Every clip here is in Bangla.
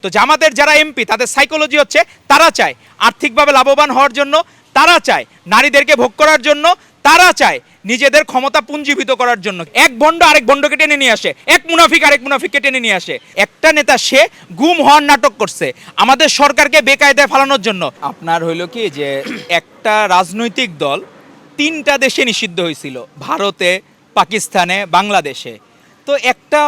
তো জামাতের যারা এমপি তাদের সাইকোলজি হচ্ছে তারা চায় আর্থিকভাবে লাভবান হওয়ার জন্য, তারা চায় নারীদেরকে ভোগ করার জন্য, তারা চায় নিজেদের ক্ষমতা পুঞ্জীভূত করার জন্য। এক ভণ্ড আরেক ভণ্ডকে টেনে নিয়ে আসে, এক মুনাফিক আরেক মুনাফিককে টেনে নিয়ে আসে। একটা নেতা সে গুম হওয়ার নাটক করছে আমাদের সরকারকে বেকায়দায় ফালানোর জন্য। আপনার হইল কি যে একটা রাজনৈতিক দল 3টা দেশে নিষিদ্ধ হয়েছিল, ভারতে, পাকিস্তানে, বাংলাদেশে। তো একটা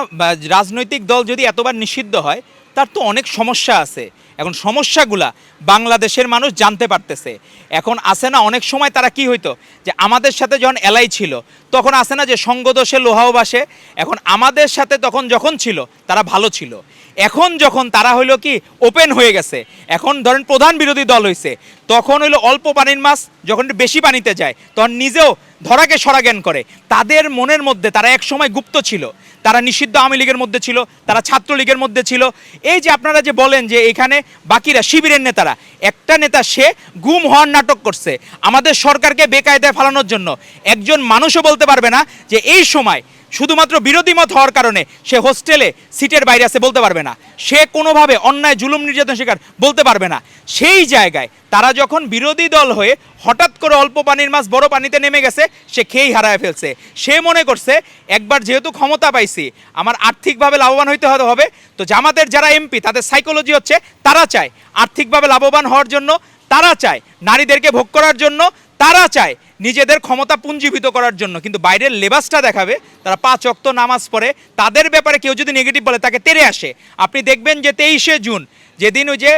রাজনৈতিক দল যদি এতবার নিষিদ্ধ হয় তার তো অনেক সমস্যা আছে। এখন সমস্যাগুলা বাংলাদেশের মানুষ জানতে পারতেছে। এখন আসে না অনেক সময় তারা কি হইতো যে আমাদের সাথে যখন এলাই ছিল তখন আসে না যে সঙ্গদোষে লোহাও বাসে। এখন আমাদের সাথে তখন যখন ছিল তারা ভালো ছিল, এখন যখন তারা হইলো কি ওপেন হয়ে গেছে, এখন ধরেন প্রধান বিরোধী দল হয়েছে, তখন হইলো অল্প পানির মাছ যখন বেশি পানিতে যায় তখন নিজেও ধরাকে সরাজ্ঞান করে। তাদের মনের মধ্যে তারা এক সময় গুপ্ত ছিল, তারা নিষিদ্ধ আওয়ামী লীগের মধ্যে ছিল, তারা ছাত্রলীগের মধ্যে ছিল। এই যে আপনারা যে বলেন যে এখানে বাকিরা শিবিরের নেতারা, একটা নেতা সে গুম হওয়ার নাটক করছে আমাদের সরকারকে বেকায়দায় ফালানোর জন্য। একজন মানুষও বলতে পারবে না যে এই সময় শুধুমাত্র বিরোধী মত হওয়ার কারণে সে হোস্টেলে সিটের বাইরে আছে বলতে পারবে না, সে কোনোভাবে অন্যায় জুলুম নির্যাতন শিকার বলতে পারবে না। সেই জায়গায় তারা যখন বিরোধী দল হয়ে হঠাৎ করে অল্প পানির মাছ বড় পানিতে নেমে গেছে, সে খেয়েই হারায় ফেলছে। সে মনে করছে একবার যেহেতু ক্ষমতা পাইছি আমার আর্থিকভাবে লাভবান হইতে হবে। তো জামাতের যারা এমপি তাদের সাইকোলজি হচ্ছে তারা চায় আর্থিকভাবে লাভবান হওয়ার জন্য, তারা চায় নারীদেরকে ভোগ করার জন্য, তারা চায় নিজেদের ক্ষমতা পুঞ্জীভূত করার জন্য। কিন্তু বাইরের লেবাসটা দেখাবে, তারা 5 ওয়াক্ত নামাজ পড়ে, তাদের ব্যাপারে কেউ যদি নেগেটিভ বলে তাকে তেড়ে আসে। আপনি দেখবেন যে 23শে জুন যেদিন ওই যে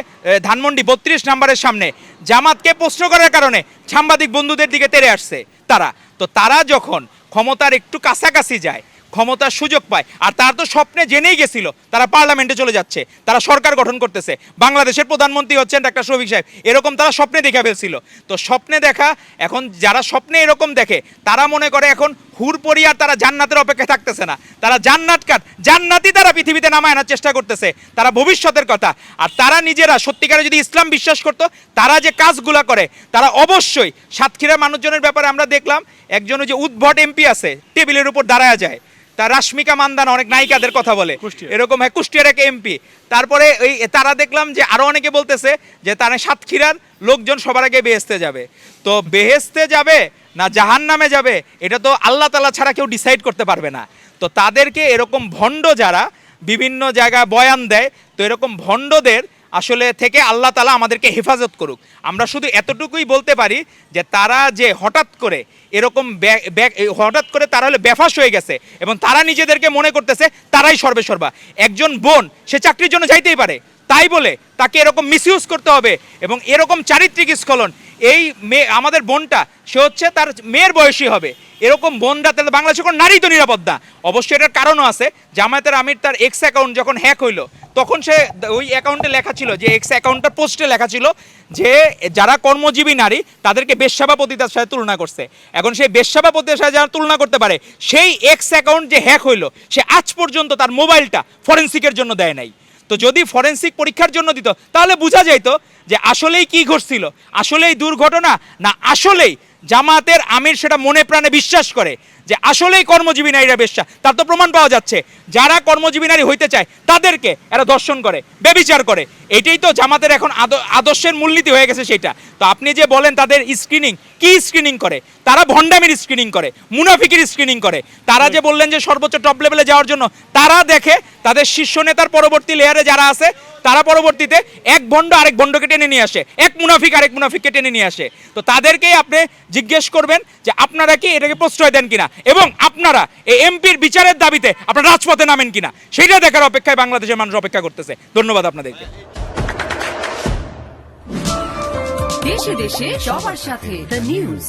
ধানমন্ডি 32 নম্বরের সামনে জামাতকে প্রশ্ন করার কারণে সাংবাদিক বন্ধুদের দিকে তেড়ে আসছে তারা। তো তারা যখন ক্ষমতার একটু কাছাকাছি যায়, ক্ষমতার সুযোগ পায়, আর তার তো স্বপ্নে জেনেই গেছিল তারা পার্লামেন্টে চলে যাচ্ছে, তারা সরকার গঠন করতেছে, বাংলাদেশের প্রধানমন্ত্রী হচ্ছেন ডাক্তার শফিক সাহেব, এরকম তারা স্বপ্নে দেখা ফেলছিল। তো স্বপ্নে দেখা, এখন যারা স্বপ্নে এরকম দেখে তারা মনে করে এখন হুরপরি আর তারা জান্নাতের অপেক্ষায় থাকতেছে না, তারা জান্নাতি তারা পৃথিবীতে নামায় আনার চেষ্টা করতেছে, তারা ভবিষ্যতের কথা। আর তারা নিজেরা সত্যিকারে যদি ইসলাম বিশ্বাস করতো, তারা যে কাজগুলা করে তারা অবশ্যই সাতক্ষীরা মানুষজনের ব্যাপারে আমরা দেখলাম একজন ওই যে উদ্ভট এমপি আছে টেবিলের উপর দাঁড়ায় যায়, তা রাশ্মিকা মান্দানা অনেক নায়িকাদের কথা বলে এরকম, হ্যাঁ কুষ্টিয়ার এক এমপি। তারপরে এই তারা দেখলাম যে আরো অনেকে বলতেছে যে তারা সাতক্ষীরার লোকজন সবার আগে বেহেস্তে যাবে। তো বেহেস্তে যাবে না জাহান্নামে যাবে এটা তো আল্লাহ তাআলা ছাড়া কেউ ডিসাইড করতে পারবে না। তো তাদেরকে এরকম ভণ্ড যারা বিভিন্ন জায়গায় বয়ান দেয়, তো এরকম ভণ্ডদের আসলে থেকে আল্লাহ তাআলা আমাদেরকে হেফাজত করুক। আমরা শুধু এতটুকুই বলতে পারি যে তারা যে হঠাৎ করে এরকম হঠাৎ করে তারা হলে বেফাস হয়ে গেছে এবং তারা নিজেদেরকে মনে করতেছে তারাই সর্বেসর্বা। একজন বোন সে চাকরির জন্য যাইতেই পারে, তাই বলে তাকে এরকম মিসইউজ করতে হবে এবং এরকম চারিত্রিক স্খলন। এই মেয়ে আমাদের বোনটা সে হচ্ছে তার মেয়ের বয়সী হবে, এরকম বোনরা তাহলে বাংলাদেশে কোনো নারী তো নিরাপদ না। অবশ্যই এটার কারণও আছে। জামায়াতের আমির তার এক্স অ্যাকাউন্ট যখন হ্যাক হইলো তখন সে ওই অ্যাকাউন্টে লেখা ছিল, যে এক্স অ্যাকাউন্টের পোস্টে লেখা ছিল যে যারা কর্মজীবী নারী তাদেরকে বেশ্যাবাপতিতার সাথে তুলনা করছে। এখন সেই বেশ্যাবাপতিতার সাথে যারা তুলনা করতে পারে, সেই এক্স অ্যাকাউন্ট যে হ্যাক হইলো সে আজ পর্যন্ত তার মোবাইলটা ফরেন্সিকের জন্য দেয় নাই। তো যদি ফরেন্সিক পরীক্ষার জন্য দিত তাহলে বোঝা যেত যে আসলেই কি ঘটছিল, আসলেই দুর্ঘটনা না আসলেই জামাতের আমির সেটা মনে প্রাণে বিশ্বাস করে যে আসলেই কর্মজীবী নারীরা বেশ্যা। তার তো প্রমাণ পাওয়া যাচ্ছে, যারা কর্মজীবী নারী হইতে চায় তাদেরকে এরা ধর্ষণ করে, ব্যভিচার করে। এটাই তো জামাতের এখন আদর্শের মূলনীতি হয়ে গেছে সেটা। তো আপনি যে বলেন তাদের স্ক্রিনিং, কি স্ক্রিনিং করে? তারা ভণ্ডামির স্ক্রিনিং করে, মুনাফিকের স্ক্রিনিং করে। তারা যে বললেন যে সর্বোচ্চ টপ লেভেলে যাওয়ার জন্য, তারা দেখে তাদের শীর্ষ নেতার পরবর্তী লেয়ারে যারা আছে তারা পরবর্তীতে এক ভণ্ড আরেক ভণ্ডকে টেনে নিয়ে আসে, এক মুনাফিক আরেক মুনাফিককে টেনে নিয়ে আসে। তো তাদেরকেই আপনি জিজ্ঞেস করবেন যে আপনারা কি এটাকে প্রশ্রয় দেন কিনা এবং আপনারা এই এমপির বিচারের দাবিতে আপনারা রাজপথে নামেন কিনা, সেটা দেখার অপেক্ষায় বাংলাদেশের মানুষ অপেক্ষা করতেছে। ধন্যবাদ আপনাদেরকে। দেশে দেশে সবার সাথে দ্য নিউজ।